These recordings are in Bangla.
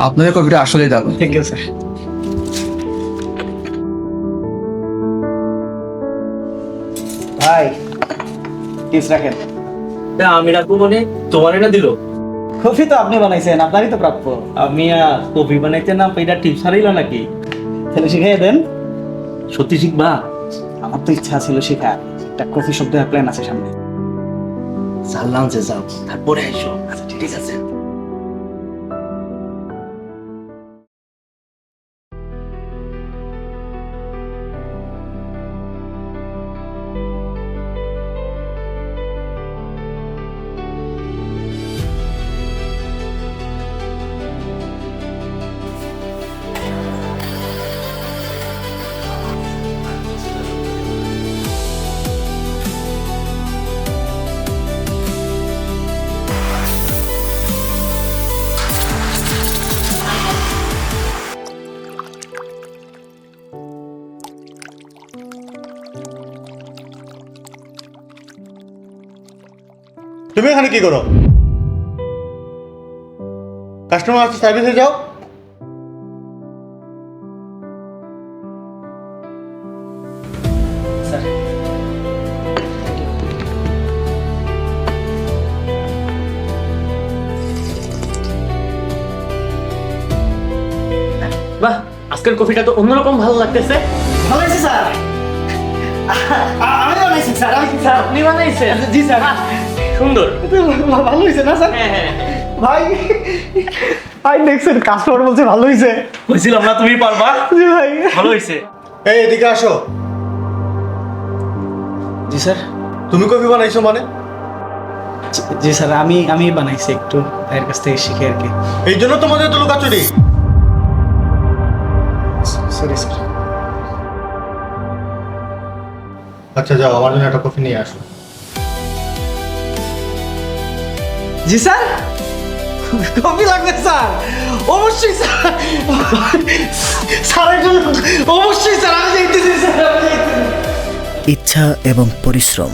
আপনাদের কফিটা আসলেই দারুণ। Thank you sir. ভাই টিপস রাখেন। আমি রাখবো মানে তোমার এটা দিল? কফি তো আপনি বানাইছেন, আপনারই তো প্রাপ্য। আমি কফি বানাইতে না এটা টিপস হারাইল নাকি? তাহলে শিখাই দেন। সত্যি শিখবা? আমার তো ইচ্ছা ছিল শেখা, একটা কফি শপ দেওয়ার প্ল্যান আছে সামনে। জানলাম যে যাও, তারপরে আইসো। আচ্ছা ঠিক আছে। তুমি এখানে কি করো? কাস্টমার আসছে, সার্ভিসে যাও। বাহ, আজকের কফিটা তো অন্যরকম ভালো লাগতেছে। ভালো হয়েছে স্যার। আমি বানাইছি স্যার। আপনি বানাইছেন? জি স্যার। সুন্দর। ভালো হয়েছে না স্যার? হ্যাঁ হ্যাঁ ভাই ভাই দেখছেন কাস্টমার বলছে ভালো হয়েছে। বুঝছিলাম না তুমি পারবা। জি ভাই। ভালো হয়েছে। এই এদিকে আসো। জি স্যার। তুমি কফি বানাইছো মানে? জি স্যার, আমি বানাইছি, একটু ভাইয়ের কাছ থেকে শিখে আর কি। এই জন্য তোমাদের তো লুকাচুরি। Sorry sir. আচ্ছা যাও, আমার জন্য একটা কফি নিয়ে আসো। জি স্যার, কফি লাগবে স্যার। অবশ্যই স্যার। স্যারের জন্য অবশ্যই স্যার, আমি যাইতেছি স্যার, আমি যাইতেছি। ইচ্ছা এবং পরিশ্রম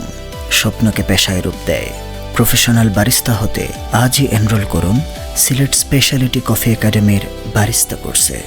স্বপ্নকে পেশায় রূপ দেয়। প্রফেশনাল বারিস্তা হতে আজই এনরোল করুন সিলেট স্পেশালিটি কফি একাডেমির বারিস্তা কোর্সে।